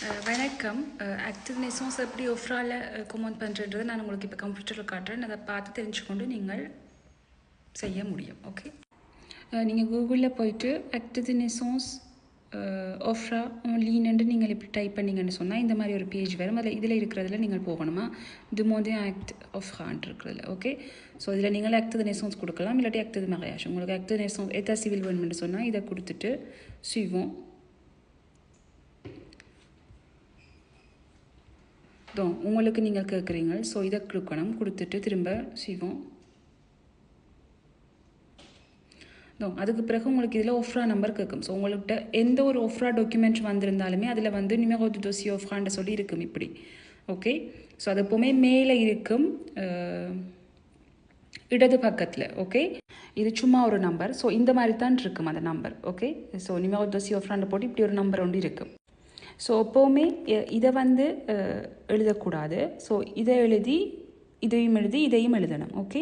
வணக்கம். ஆக்டிவ் நெசோன்ஸ் எப்படி ஒஃப்ரால் கமெண்ட் பண்ணுறதை நான் உங்களுக்கு இப்போ கம்ப்யூட்டரில் காட்டுறேன். அதை பார்த்து தெரிஞ்சுக்கொண்டு நீங்கள் செய்ய முடியும். ஓகே, நீங்கள் கூகுளில் போயிட்டு ஆக்டிவ் நெசோன்ஸ் ஒஃப்ரா லீனன்று நீங்கள் இப்படி டைப் பண்ணிங்கன்னு சொன்னால் இந்த மாதிரி ஒரு பேஜ் வரும். அதில் இதில் இருக்கிறதுல நீங்கள் போகணுமா துமோதே ஆக்ட் ஒஃப்ரான் இருக்கிறதுல. ஓகே, ஸோ இதில் நீங்கள் ஆக்டிவ் நெசோன்ஸ் கொடுக்கலாம், இல்லாட்டி ஆக்டிவ் மகையாஷ். உங்களுக்கு ஆக்டிவ் நெசோன்ஸ் எத்தா சிவில் வேணும்னு சொன்னால் இதை கொடுத்துட்டு சுய்வோம். உங்களுக்கு நீங்கள் கேட்குறீங்க, ஸோ இதை கொடுக்கணும். கொடுத்துட்டு திரும்ப செய்வோம். அதுக்கு பிறகு உங்களுக்கு இதில் ஒஃப்ரா நம்பர் கேட்கும். ஸோ உங்கள்கிட்ட எந்த ஒரு ஒஃப்ரா டாக்குமெண்ட் வந்திருந்தாலுமே அதில் வந்து நிமிரோ டு டோசியோ ஒஃப்ரான்னு சொல்லி இருக்கும் இப்படி. ஓகே, ஸோ அது எப்போவுமே மேலே இருக்கும் இடது பக்கத்தில். ஓகே, இது சும்மா ஒரு நம்பர். ஸோ இந்த மாதிரி தான் இருக்கும் அந்த நம்பர். ஓகே, ஸோ நிமிரோ டோசியோ ஒஃப்ரான்னு போட்டு இப்படி ஒரு நம்பர் ஒன்று இருக்கும். ஸோ எப்போவுமே இதை வந்து எழுதக்கூடாது. ஸோ இதை எழுதி இதையும் எழுதி இதையும் எழுதணும். ஓகே,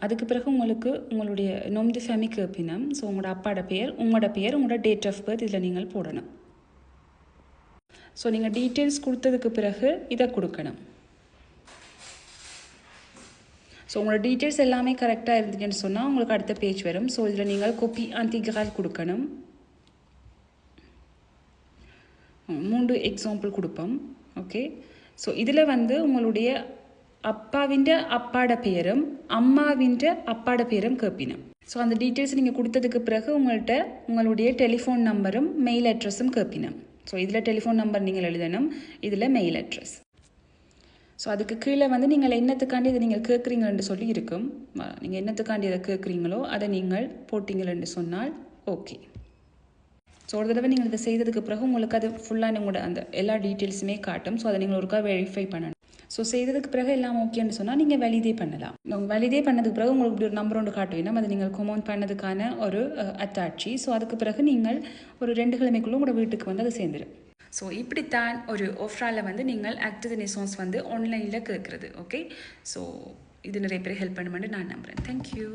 அதுக்கு பிறகு உங்களுக்கு உங்களுடைய நொம்து ஃபேமிலி கேப்பினம். ஸோ உங்களோட அப்பாவோட பேர், உங்களோட பேர், உங்களோட டேட் ஆஃப் பர்த் இதில் நீங்கள் போடணும். ஸோ நீங்கள் டீட்டெயில்ஸ் கொடுத்ததுக்கு பிறகு இதை கொடுக்கணும். ஸோ உங்களோட டீட்டெயில்ஸ் எல்லாமே கரெக்டாக இருந்துச்சுன்னு சொன்னால் உங்களுக்கு அடுத்த பேஜ் வரும். ஸோ இதில் நீங்கள் காப்பி இன்டெக்ரல் கொடுக்கணும். 3 எக்ஸாம்பிள் கொடுப்போம். ஓகே, ஸோ இதில் வந்து உங்களுடைய அப்பாவின் அப்பாட பேரும் அம்மாவின் அப்பாட பேரும் கேட்பினோம். ஸோ அந்த டீட்டெயில்ஸ் நீங்கள் கொடுத்ததுக்கு பிறகு உங்களுடைய டெலிஃபோன் நம்பரும் மெயில் அட்ரஸும் கேட்பினோம். ஸோ இதில் டெலிஃபோன் நம்பர் நீங்கள் எழுதணும், இதில் மெயில் அட்ரஸ். ஸோ அதுக்கு கீழே வந்து நீங்கள் என்னத்துக்காண்டி இதை நீங்கள் கேட்குறீங்கன்னு சொல்லி இருக்கும். நீங்கள் என்னத்துக்காண்டி இதை கேட்குறீங்களோ அதை நீங்கள் போட்டிங்கன்னு சொன்னால் ஓகே. ஸோ ஒரு தடவை நீங்கள் இதை செய்ததுக்கு பிறகு உங்களுக்கு அது ஃபுல்லாக உங்களோட அந்த எல்லா டீட்டெயில்ஸுமே காட்டும். ஸோ அதை நீங்கள் ஒருக்கா வெரிஃபை பண்ணணும். ஸோ செய்ததுக்கு பிறகு எல்லாம் ஓகேன்னு சொன்னால் நீங்கள் வேலிடே பண்ணலாம். வேலிடே பண்ணதுக்கு பிறகு உங்களுக்கு இப்படி ஒரு நம்பர் ஒன்று காட்டுவீங்கன்னா அதை நீங்கள் கமெண்ட் பண்ணதுக்கான ஒரு அத்தாட்சி. ஸோ அதுக்கு பிறகு நீங்கள் ஒரு 2 கிழமைக்குள்ளே உங்களோட வீட்டுக்கு வந்து அதை சேர்ந்துடும். ஸோ இப்படித்தான் ஒரு ஒஃப்ராவில் வந்து நீங்கள் ஆக்டிவ் நெசோன்ஸ் வந்து ஆன்லைனில் கேட்குறது. ஓகே, ஸோ இது நிறைய பேர் ஹெல்ப் பண்ணுமென்னு நான் நம்புகிறேன். தேங்க்யூ.